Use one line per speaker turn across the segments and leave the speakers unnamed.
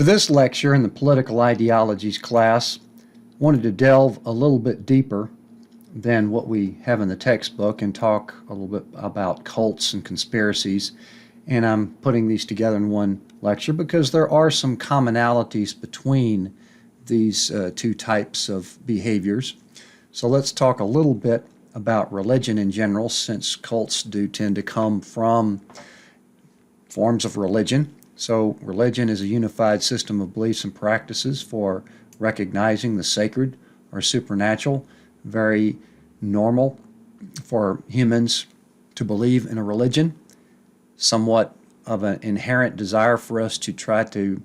For this lecture in the political ideologies class, I wanted to delve a little bit deeper than what we have in the textbook and talk a little bit about cults and conspiracies. And I'm putting these together in one lecture because there are some commonalities between these two types of behaviors. So let's talk a little bit about religion in general, since cults do tend to come from forms of religion. So religion is a unified system of beliefs and practices for recognizing the sacred or supernatural. Very normal for humans to believe in a religion. Somewhat of an inherent desire for us to try to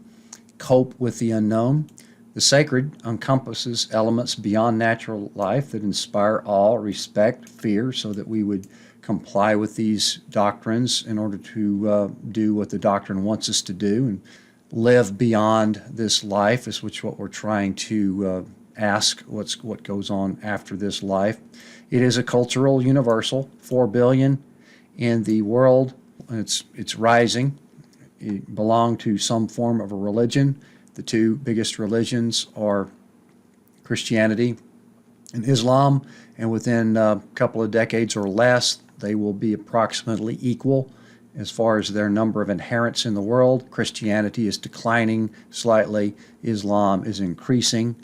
cope with the unknown. The sacred encompasses elements beyond natural life that inspire awe, respect, fear, so that we would comply with these doctrines in order to do what the doctrine wants us to do and live beyond this life, is what we're trying to ask what goes on after this life. It is a cultural universal, 4 billion in the world. It's rising. It belong to some form of a religion. The two biggest religions are Christianity and Islam, and within a couple of decades or less, they will be approximately equal as far as their number of adherents in the world. Christianity is declining slightly. Islam is increasing.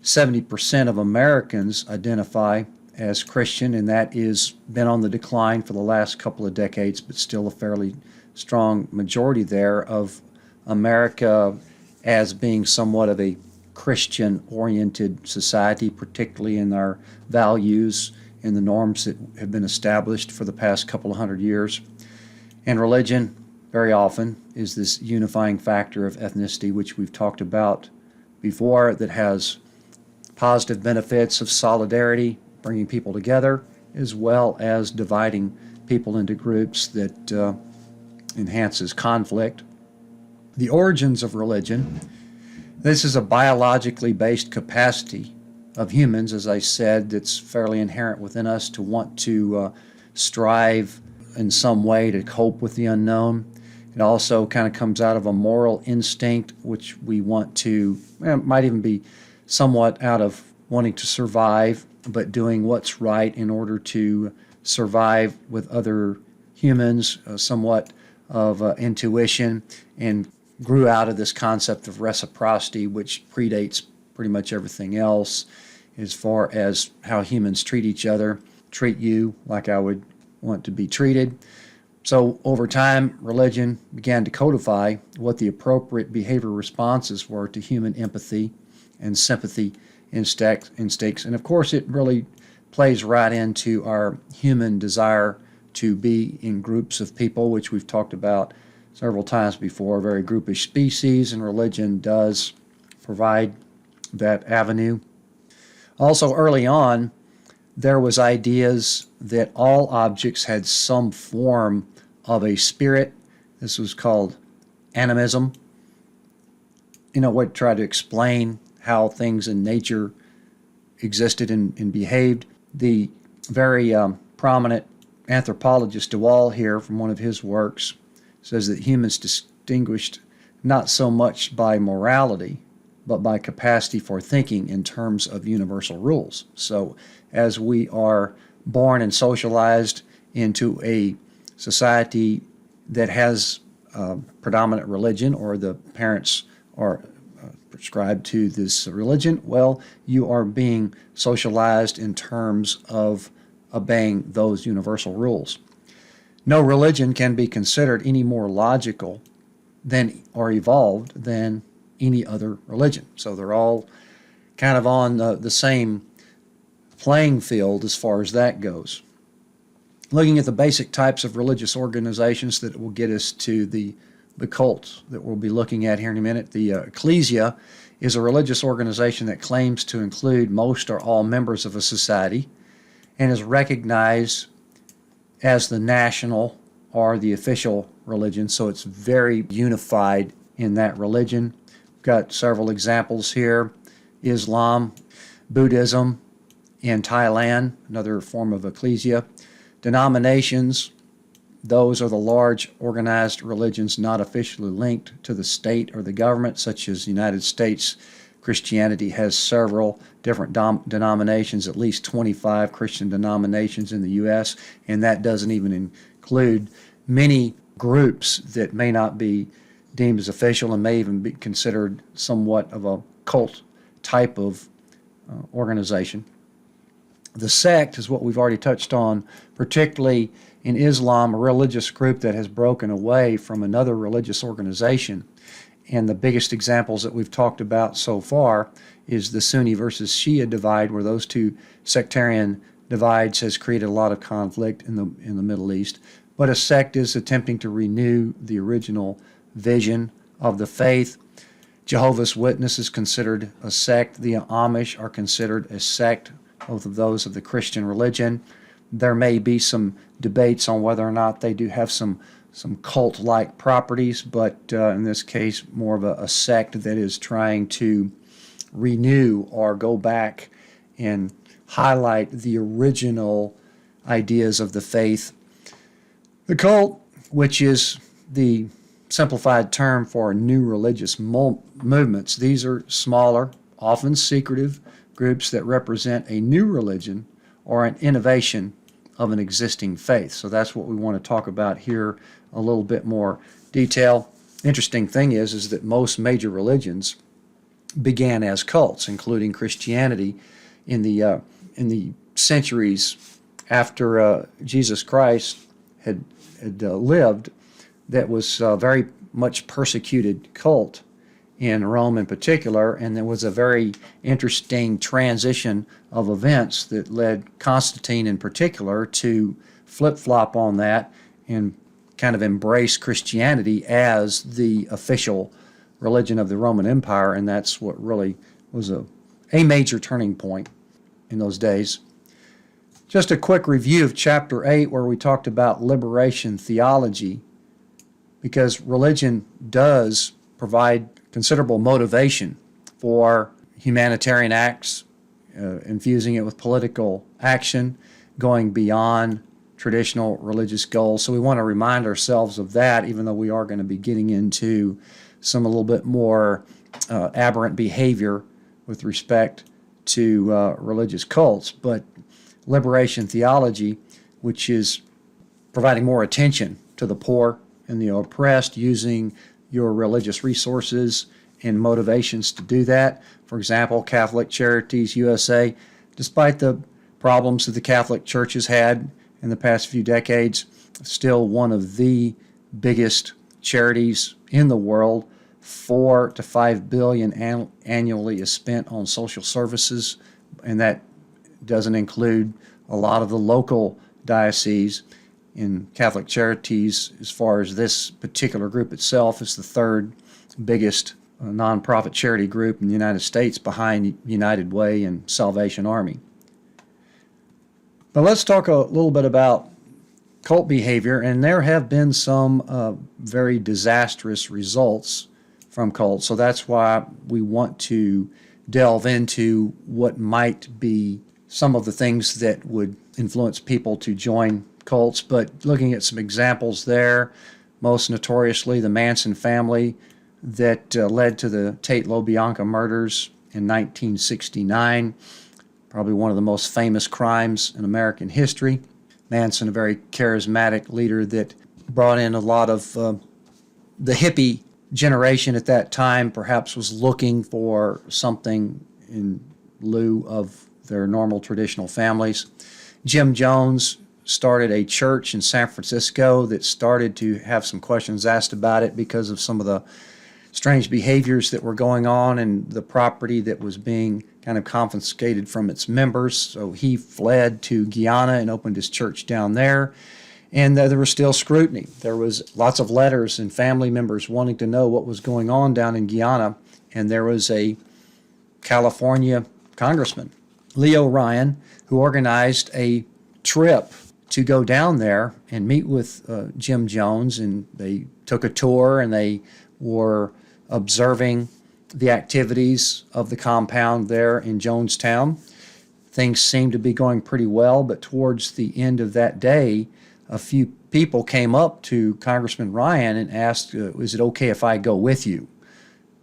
70% of Americans identify as Christian, and that has been on the decline for the last couple of decades, but still a fairly strong majority there of America as being somewhat of a Christian-oriented society, particularly in our values and the norms that have been established for the past couple of hundred years. And religion, very often, is this unifying factor of ethnicity, which we've talked about before, that has positive benefits of solidarity, bringing people together, as well as dividing people into groups that enhances conflict. The origins of religion. This is a biologically based capacity of humans, as I said, that's fairly inherent within us to want to strive in some way to cope with the unknown. It also kind of comes out of a moral instinct, which we want to, might even be somewhat out of wanting to survive, but doing what's right in order to survive with other humans, somewhat of intuition, and grew out of this concept of reciprocity, which predates pretty much everything else as far as how humans treat each other, treat you like I would want to be treated. So over time, religion began to codify what the appropriate behavior responses were to human empathy and sympathy instincts. And of course, it really plays right into our human desire to be in groups of people, which we've talked about several times before, a very groupish species, and religion does provide that avenue. Also, early on, there was ideas that all objects had some form of a spirit. This was called animism. What tried to explain how things in nature existed and behaved. The very prominent anthropologist DeWall here, from one of his works, says that humans distinguished not so much by morality, but by capacity for thinking in terms of universal rules. So as we are born and socialized into a society that has predominant religion, or the parents are prescribed to this religion, well, you are being socialized in terms of obeying those universal rules. No religion can be considered any more logical than or evolved than any other religion. So they're all kind of on the same playing field as far as that goes. Looking at the basic types of religious organizations that will get us to the cults that we'll be looking at here in a minute. The ecclesia is a religious organization that claims to include most or all members of a society and is recognized as the national or the official religion, so it's very unified in that religion. We've got several examples here. Islam, Buddhism in Thailand, another form of ecclesia. Denominations Those are the large organized religions not officially linked to the state or the government, such as the United States. Christianity has several different denominations, at least 25 Christian denominations in the U.S., and that doesn't even include many groups that may not be deemed as official and may even be considered somewhat of a cult type of organization. The sect is what we've already touched on, particularly in Islam, a religious group that has broken away from another religious organization. And the biggest examples that we've talked about so far is the Sunni versus Shia divide, where those two sectarian divides has created a lot of conflict in the Middle East. But a sect is attempting to renew the original vision of the faith. Jehovah's Witness is considered a sect. The Amish are considered a sect, both of those of the Christian religion. There may be some debates on whether or not they do have some cult-like properties, but in this case, more of a sect that is trying to renew or go back and highlight the original ideas of the faith. The cult, which is the simplified term for new religious movements, these are smaller, often secretive groups that represent a new religion or an innovation of an existing faith. So that's what we want to talk about here a little bit more detail. Interesting thing is that most major religions began as cults, including Christianity, in the centuries after Jesus Christ had lived. That was a very much persecuted cult in Rome in particular, and there was a very interesting transition of events that led Constantine in particular to flip-flop on that and kind of embrace Christianity as the official religion of the Roman Empire, and that's what really was a major turning point in those days. Just a quick review of Chapter 8, where we talked about liberation theology, because religion does provide considerable motivation for humanitarian acts, infusing it with political action, going beyond traditional religious goals. So we want to remind ourselves of that, even though we are going to be getting into some a little bit more aberrant behavior with respect to religious cults. But liberation theology, which is providing more attention to the poor and the oppressed, using your religious resources and motivations to do that. For example, Catholic Charities USA, despite the problems that the Catholic Church has had in the past few decades, still one of the biggest charities in the world. 4 to 5 billion annually is spent on social services, and that doesn't include a lot of the local dioceses. In Catholic Charities, as far as this particular group itself, is the third biggest nonprofit charity group in the United States, behind United Way and Salvation Army. But let's talk a little bit about cult behavior, and there have been some very disastrous results from cults, so that's why we want to delve into what might be some of the things that would influence people to join cults. But looking at some examples there, most notoriously the Manson family that led to the Tate LaBianca murders in 1969, probably one of the most famous crimes in American history. Manson, a very charismatic leader that brought in a lot of the hippie generation at that time, perhaps was looking for something in lieu of their normal traditional families. Jim Jones started a church in San Francisco that started to have some questions asked about it because of some of the strange behaviors that were going on and the property that was being kind of confiscated from its members. So he fled to Guyana and opened his church down there. And there was still scrutiny. There was lots of letters and family members wanting to know what was going on down in Guyana. And there was a California congressman, Leo Ryan, who organized a trip to go down there and meet with Jim Jones. And they took a tour and they were observing the activities of the compound there in Jonestown. Things seemed to be going pretty well, but towards the end of that day, a few people came up to Congressman Ryan and asked, is it okay if I go with you?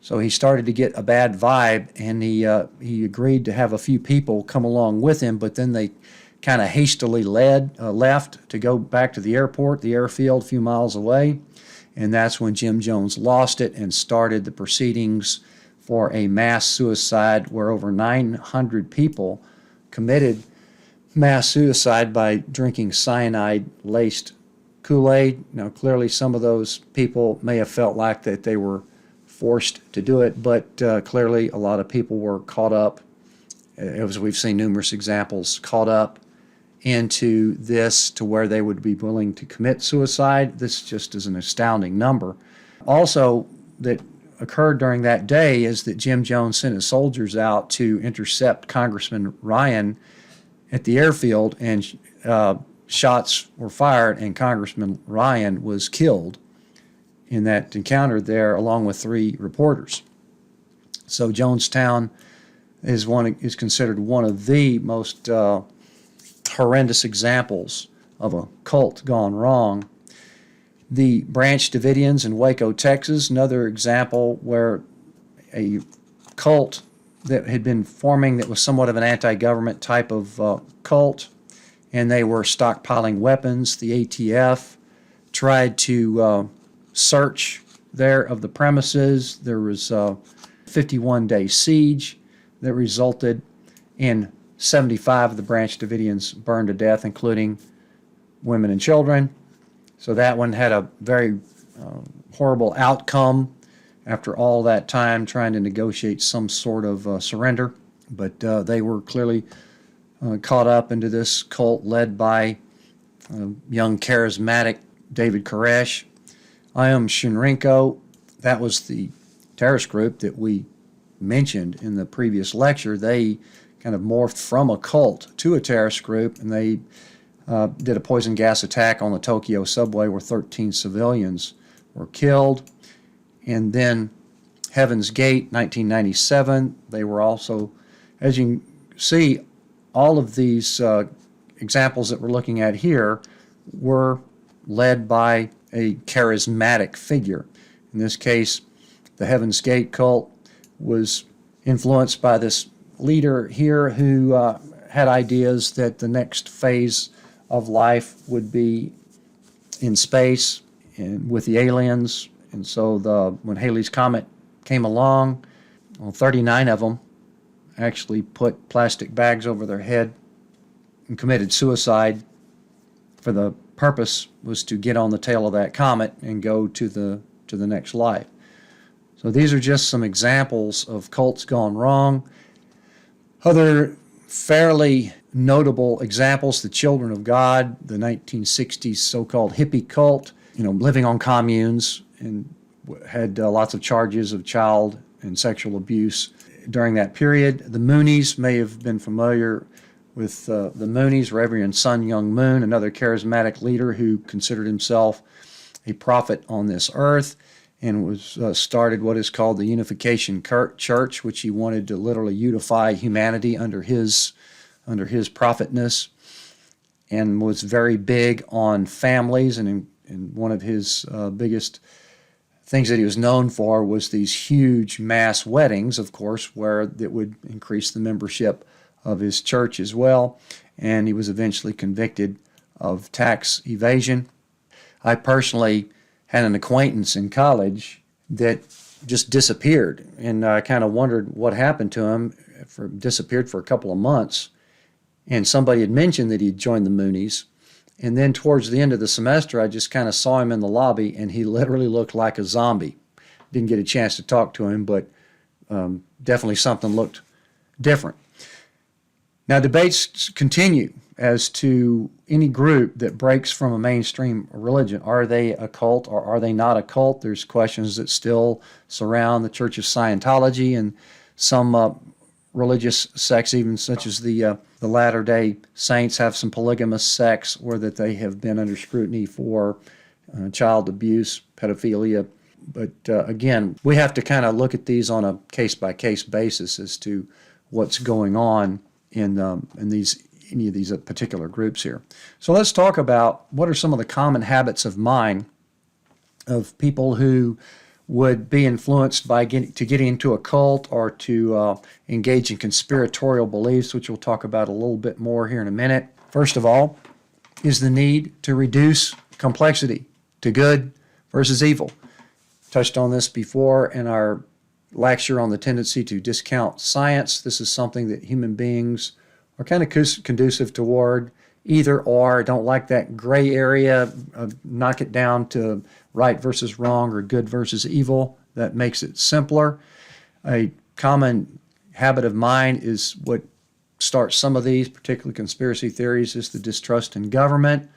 So he started to get a bad vibe, and he agreed to have a few people come along with him, but then they kind of hastily left to go back to the airport, the airfield a few miles away, and that's when Jim Jones lost it and started the proceedings for a mass suicide where over 900 people committed mass suicide by drinking cyanide-laced Kool-Aid. Now, clearly some of those people may have felt like that they were forced to do it, but clearly a lot of people were caught up, as we've seen numerous examples, caught up into this to where they would be willing to commit suicide. This just is an astounding number. Also, that occurred during that day is that Jim Jones sent his soldiers out to intercept Congressman Ryan at the airfield, and shots were fired, and Congressman Ryan was killed in that encounter there, along with 3 reporters. So Jonestown is considered one of the most horrendous examples of a cult gone wrong. The Branch Davidians in Waco, Texas, another example where a cult that had been forming that was somewhat of an anti-government type of cult, and they were stockpiling weapons. The ATF tried to search there of the premises. There was a 51-day siege that resulted in 75 of the Branch Davidians burned to death, including women and children. So that one had a very horrible outcome after all that time trying to negotiate some sort of surrender. But they were clearly caught up into this cult led by young charismatic David Koresh. Shinrinko, that was the terrorist group that we mentioned in the previous lecture. They kind of morphed from a cult to a terrorist group, and they did a poison gas attack on the Tokyo subway where 13 civilians were killed. And then Heaven's Gate, 1997, they were also, as you can see, all of these examples that we're looking at here were led by a charismatic figure. In this case, the Heaven's Gate cult was influenced by this leader here who had ideas that the next phase of life would be in space and with the aliens. And so when Halley's Comet came along, 39 of them actually put plastic bags over their head and committed suicide. For the purpose was to get on the tail of that comet and go to the next life. So these are just some examples of cults gone wrong. Other fairly notable examples: the Children of God, the 1960s so-called hippie cult, living on communes, and had lots of charges of child and sexual abuse during that period. The Moonies may have been familiar with the Moonies, Reverend Sun Young Moon, another charismatic leader who considered himself a prophet on this earth, and was started what is called the Unification Church, which he wanted to literally unify humanity under his prophetness, and was very big on families. And one of his biggest things that he was known for was these huge mass weddings, of course, where it would increase the membership of his church as well. And he was eventually convicted of tax evasion. I personally had an acquaintance in college that just disappeared, and I kind of wondered what happened to him. Disappeared for a couple of months, and somebody had mentioned that he'd joined the Moonies. And then towards the end of the semester, I just kind of saw him in the lobby, and he literally looked like a zombie. Didn't get a chance to talk to him, but definitely something looked different. Now, debates continue as to any group that breaks from a mainstream religion. Are they a cult or are they not a cult? There's questions that still surround the Church of Scientology and some religious sects, even such as the Latter-day Saints, have some polygamous sects where that they have been under scrutiny for child abuse, pedophilia. But again, we have to kind of look at these on a case-by-case basis as to what's going on in these any of these particular groups here. So let's talk about what are some of the common habits of mind of people who would be influenced by getting into a cult or to engage in conspiratorial beliefs, which we'll talk about a little bit more here in a minute. First of all, is the need to reduce complexity to good versus evil. Touched on this before in our lecture on the tendency to discount science. This is something that human beings are kind of conducive toward. Either or, don't like that gray area, knock it down to right versus wrong or good versus evil. That makes it simpler. A common habit of mind is what starts some of these, particularly conspiracy theories, is the distrust in government.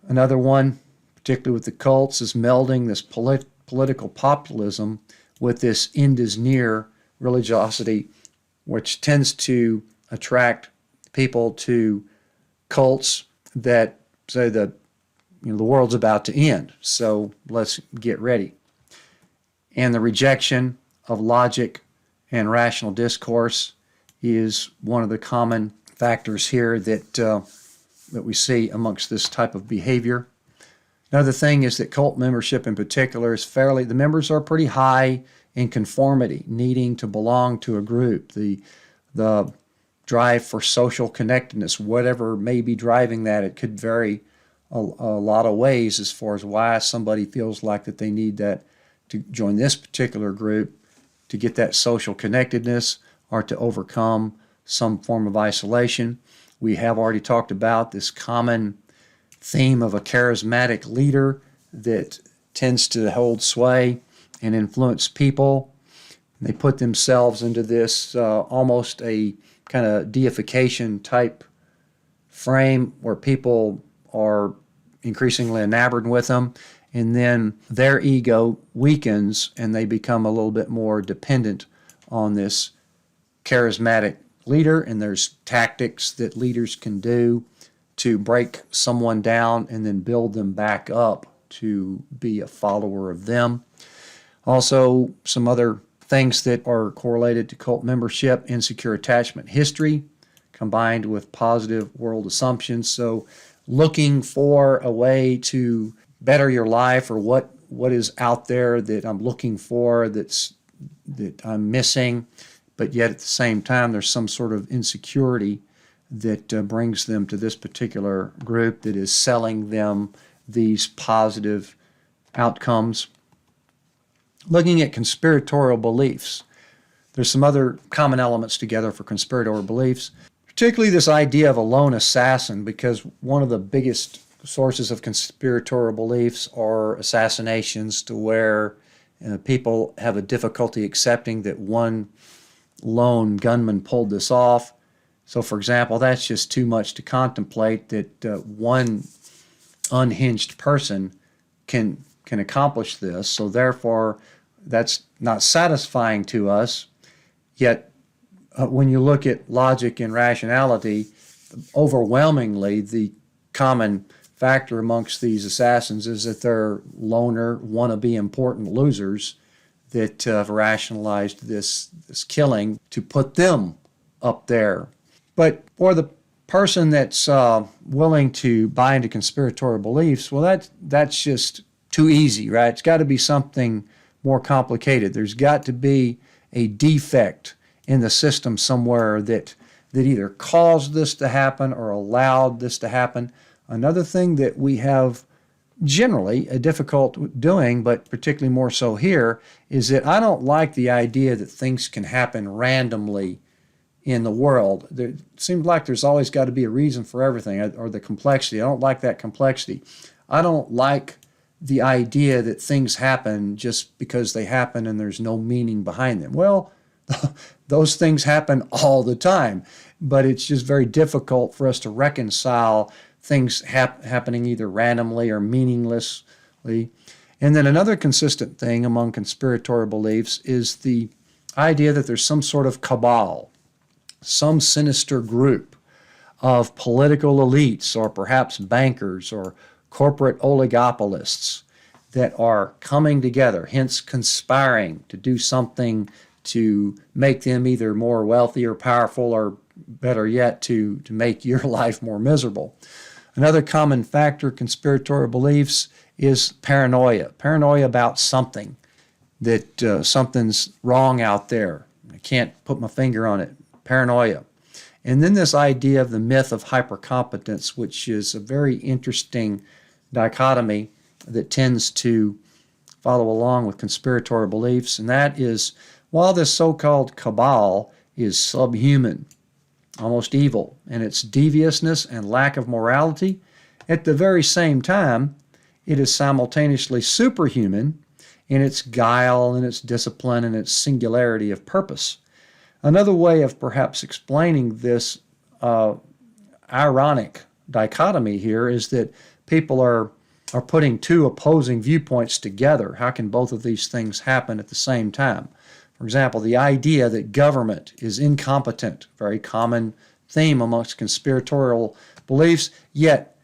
Another one, particularly with the cults, is melding this political populism with this end is near religiosity, which tends to attract people to cults that say that the world's about to end, so let's get ready. And the rejection of logic and rational discourse is one of the common factors here that we see amongst this type of behavior. Another thing is that cult membership in particular is the members are pretty high in conformity, needing to belong to a group. The drive for social connectedness, whatever may be driving that, it could vary a lot of ways as far as why somebody feels like that they need that to join this particular group to get that social connectedness or to overcome some form of isolation. We have already talked about this common theme of a charismatic leader that tends to hold sway and influence people. They put themselves into this almost a kind of deification type frame where people are increasingly enamored with them, and then their ego weakens and they become a little bit more dependent on this charismatic leader, and there's tactics that leaders can do to break someone down and then build them back up to be a follower of them. Also, some other things that are correlated to cult membership: insecure attachment history combined with positive world assumptions. So looking for a way to better your life, or what is out there that I'm looking for that I'm missing, but yet at the same time there's some sort of insecurity that brings them to this particular group that is selling them these positive outcomes. Looking at conspiratorial beliefs, there's some other common elements together for conspiratorial beliefs, particularly this idea of a lone assassin, because one of the biggest sources of conspiratorial beliefs are assassinations, to where people have a difficulty accepting that one lone gunman pulled this off. So, for example, that's just too much to contemplate that one unhinged person can accomplish this. So therefore, that's not satisfying to us. Yet, when you look at logic and rationality, overwhelmingly the common factor amongst these assassins is that they're loner, wannabe important losers that have rationalized this killing to put them up there. But for the person that's willing to buy into conspiratorial beliefs, well, that's just too easy, right? It's got to be something more complicated. There's got to be a defect in the system somewhere that either caused this to happen or allowed this to happen. Another thing that we have generally a difficult doing, but particularly more so here, is that I don't like the idea that things can happen randomly in the world. It seems like there's always got to be a reason for everything, or the complexity. I don't like that complexity. I don't like the idea that things happen just because they happen and there's no meaning behind them. Well, those things happen all the time, but it's just very difficult for us to reconcile things happening either randomly or meaninglessly. And then another consistent thing among conspiratorial beliefs is the idea that there's some sort of cabal, some sinister group of political elites, or perhaps bankers or corporate oligopolists, that are coming together, hence conspiring to do something to make them either more wealthy or powerful, or better yet, to make your life more miserable. Another common factor of conspiratorial beliefs is paranoia. Paranoia about something, that something's wrong out there. I can't put my finger on it. Paranoia. And then this idea of the myth of hypercompetence, which is a very interesting dichotomy that tends to follow along with conspiratorial beliefs. And that is, while this so-called cabal is subhuman, almost evil, and its deviousness and lack of morality, at the very same time, it is simultaneously superhuman in its guile and its discipline and its singularity of purpose. Another way of perhaps explaining this ironic dichotomy here is that people are putting two opposing viewpoints together. How can both of these things happen at the same time? For example, the idea that government is incompetent, very common theme amongst conspiratorial beliefs, yet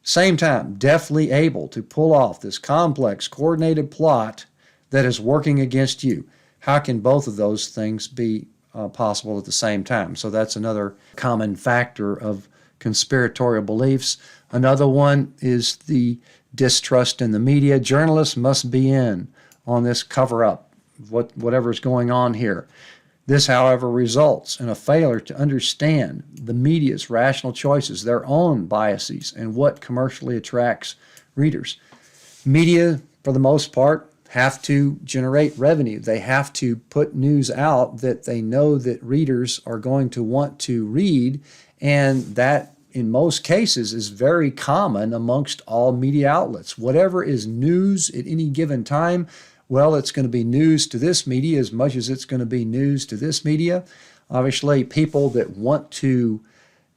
same time deftly able to pull off this complex coordinated plot that is working against you. How can both of those things be possible at the same time? So that's another common factor of conspiratorial beliefs. Another one is the distrust in the media. Journalists must be in on this cover-up, whatever's going on here. This, however, results in a failure to understand the media's rational choices, their own biases, and what commercially attracts readers. Media, for the most part, have to generate revenue. They have to put news out that they know that readers are going to want to read, and that in most cases is very common amongst all media outlets. Whatever is news at any given time, well, it's going to be news to this media as much as it's going to be news to this media. Obviously, people that want to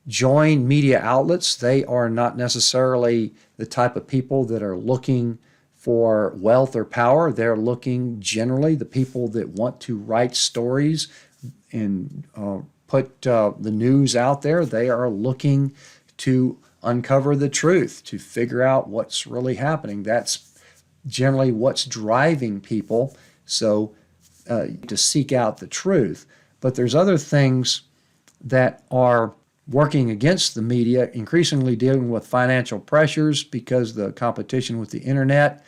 join media outlets, they are not necessarily the type of people that are looking for wealth or power. They're looking generally, the people that want to write stories and put the news out there, they are looking to uncover the truth, to figure out what's really happening. That's generally what's driving people, so to seek out the truth. But there's other things that are working against the media, increasingly dealing with financial pressures because of the competition with the internet.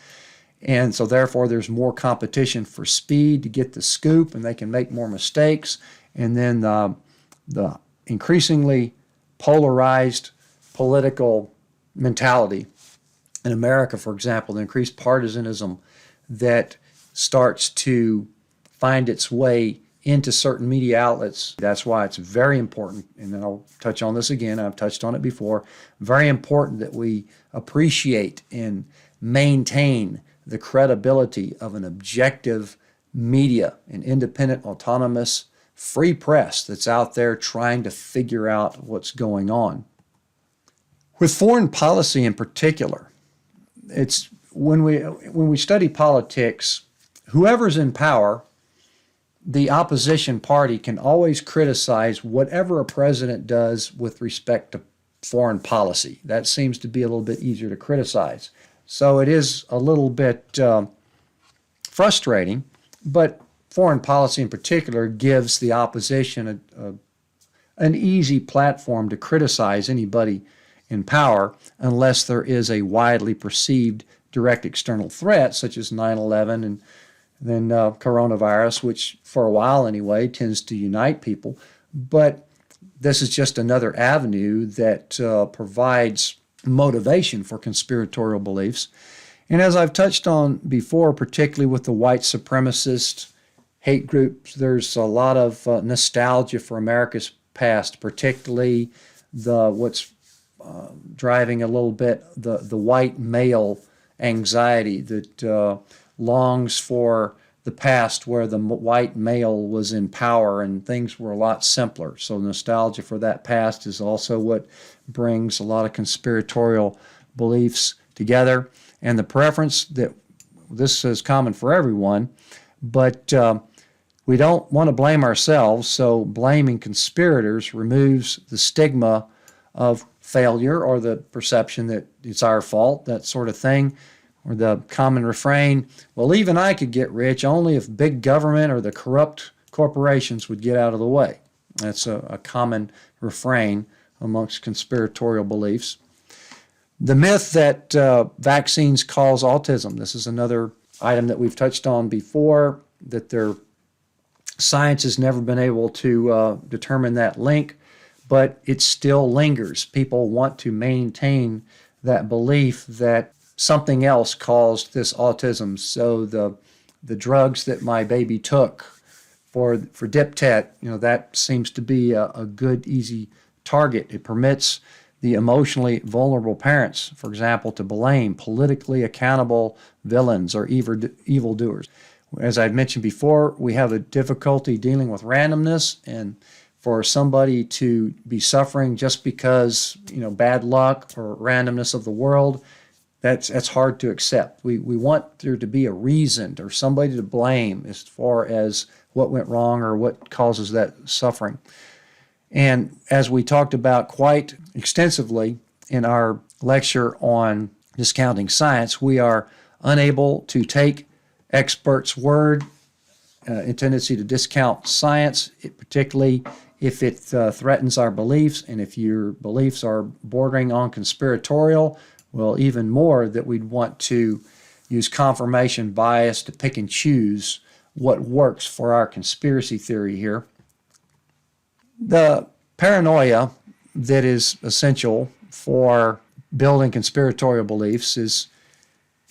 And so therefore there's more competition for speed to get the scoop, and they can make more mistakes. And then the increasingly polarized political mentality in America, for example, the increased partisanism that starts to find its way into certain media outlets. That's why it's very important, and I'll touch on this again, I've touched on it before, very important that we appreciate and maintain the credibility of an objective media, an independent, autonomous, free press that's out there trying to figure out what's going on. With foreign policy in particular, it's when we study politics, whoever's in power, the opposition party can always criticize whatever a president does with respect to foreign policy. That seems to be a little bit easier to criticize. So it is a little bit frustrating, but foreign policy in particular gives the opposition an easy platform to criticize anybody in power unless there is a widely perceived direct external threat, such as 9/11 and then coronavirus, which for a while anyway tends to unite people. But this is just another avenue that provides motivation for conspiratorial beliefs. And as I've touched on before, particularly with the white supremacist hate groups, there's a lot of nostalgia for America's past, particularly what's driving a little bit the white male anxiety that longs for the past where the white male was in power and things were a lot simpler. So nostalgia for that past is also what brings a lot of conspiratorial beliefs together. And the preference that this is common for everyone, but we don't want to blame ourselves, so blaming conspirators removes the stigma of failure or the perception that it's our fault, that sort of thing. Or the common refrain, well, even I could get rich only if big government or the corrupt corporations would get out of the way. That's a common refrain amongst conspiratorial beliefs. The myth that vaccines cause autism. This is another item that we've touched on before, that science has never been able to determine that link, but it still lingers. People want to maintain that belief that something else caused this autism. So the drugs that my baby took for diptet, that seems to be a good, easy target. It permits the emotionally vulnerable parents, for example, to blame politically accountable villains or evildoers. As I've mentioned before, we have a difficulty dealing with randomness, and for somebody to be suffering just because, bad luck or randomness of the world, that's hard to accept. We want there to be a reason or somebody to blame as far as what went wrong or what causes that suffering. And as we talked about quite extensively in our lecture on discounting science, we are unable to take experts' word, a tendency to discount science, particularly if it threatens our beliefs, and if your beliefs are bordering on conspiratorial, well, even more that we'd want to use confirmation bias to pick and choose what works for our conspiracy theory here. The paranoia that is essential for building conspiratorial beliefs is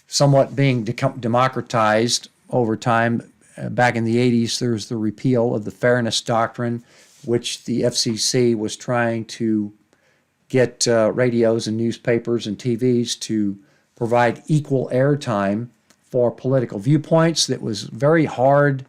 somewhat being democratized over time. Back in the 80s, there was the repeal of the Fairness Doctrine, which the FCC was trying to get radios and newspapers and TVs to provide equal airtime for political viewpoints. That was very hard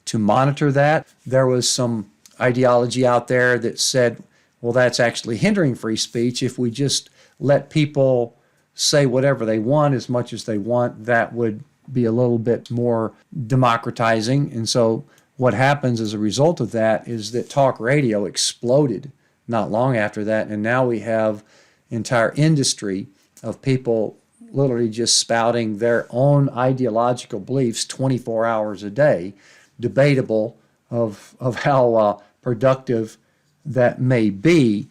to monitor that. There was some ideology out there that said, well, that's actually hindering free speech. If we just let people say whatever they want as much as they want, that would be a little bit more democratizing. And so what happens as a result of that is that talk radio exploded not long after that, and now we have entire industry of people literally just spouting their own ideological beliefs 24 hours a day, debatable of how productive that may be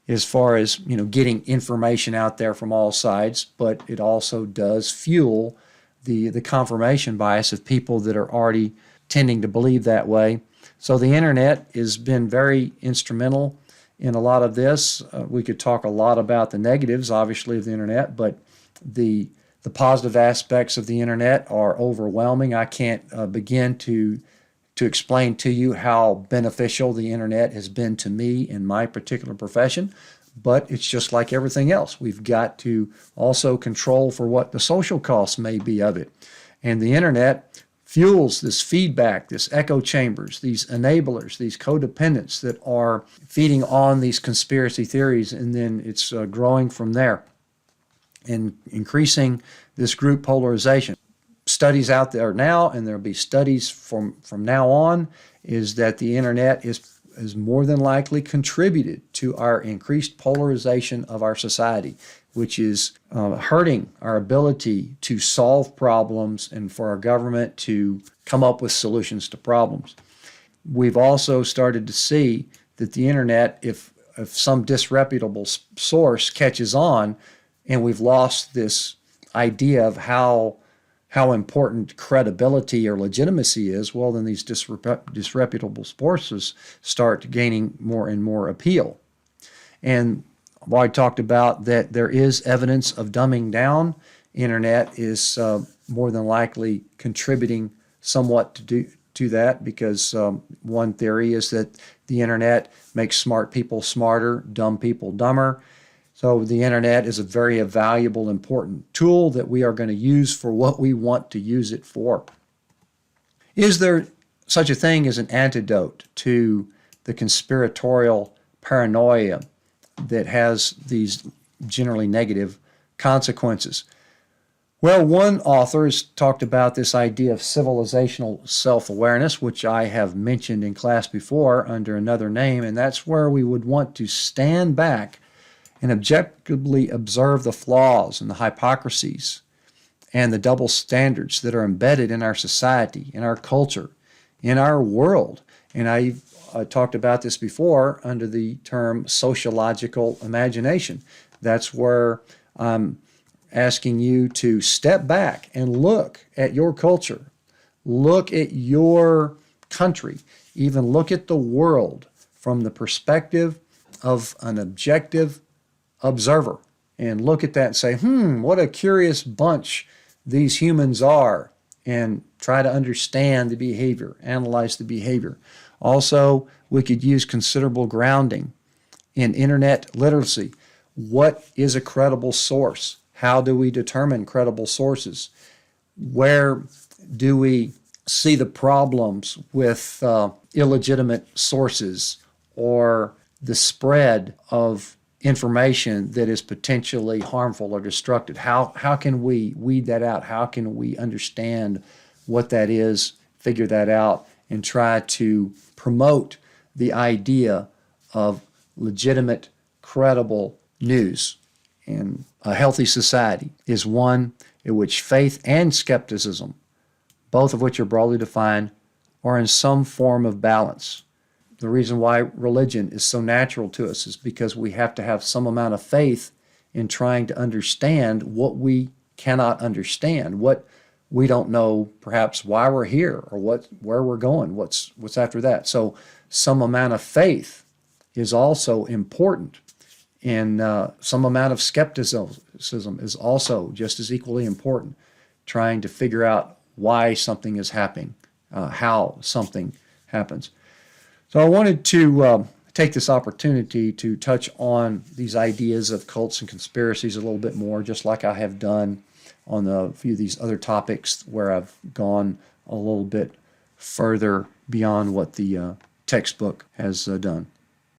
as far as getting information out there from all sides, but it also does fuel the confirmation bias of people that are already tending to believe that way. So the internet has been very instrumental in a lot of this. We could talk a lot about the negatives, obviously, of the internet, but the positive aspects of the internet are overwhelming. I can't begin to explain to you how beneficial the internet has been to me in my particular profession, but it's just like everything else. We've got to also control for what the social costs may be of it. And the internet fuels this feedback, this echo chambers, these enablers, these codependents that are feeding on these conspiracy theories, and then it's growing from there and increasing this group polarization. Studies out there now, and there'll be studies from now on, is that the internet is more than likely contributed to our increased polarization of our society, which is hurting our ability to solve problems and for our government to come up with solutions to problems. We've also started to see that the internet, if some disreputable source catches on, and we've lost this idea of how important credibility or legitimacy is, well, then these disreputable sources start gaining more and more appeal. And while I talked about that there is evidence of dumbing down, internet is more than likely contributing somewhat to that, because one theory is that the internet makes smart people smarter, dumb people dumber. So the internet is a very valuable, important tool that we are going to use for what we want to use it for. Is there such a thing as an antidote to the conspiratorial paranoia that has these generally negative consequences? Well, one author has talked about this idea of civilizational self-awareness, which I have mentioned in class before under another name, and that's where we would want to stand back and objectively observe the flaws and the hypocrisies and the double standards that are embedded in our society, in our culture, in our world, And I talked about this before under the term sociological imagination. That's where I'm asking you to step back and look at your culture, look at your country, even look at the world from the perspective of an objective observer, and look at that and say, what a curious bunch these humans are, and try to understand the behavior, analyze the behavior. Also, we could use considerable grounding in internet literacy. What is a credible source? How do we determine credible sources? Where do we see the problems with illegitimate sources or the spread of information that is potentially harmful or destructive? How can we weed that out? How can we understand what that is, figure that out, and try to promote the idea of legitimate, credible news? And a healthy society is one in which faith and skepticism, both of which are broadly defined, are in some form of balance. The reason why religion is so natural to us is because we have to have some amount of faith in trying to understand what we cannot understand, what we don't know, perhaps why we're here or where we're going, what's after that. So some amount of faith is also important, and some amount of skepticism is also just as equally important, trying to figure out why something is happening, how something happens. So I wanted to take this opportunity to touch on these ideas of cults and conspiracies a little bit more, just like I have done on a few of these other topics where I've gone a little bit further beyond what the textbook has done.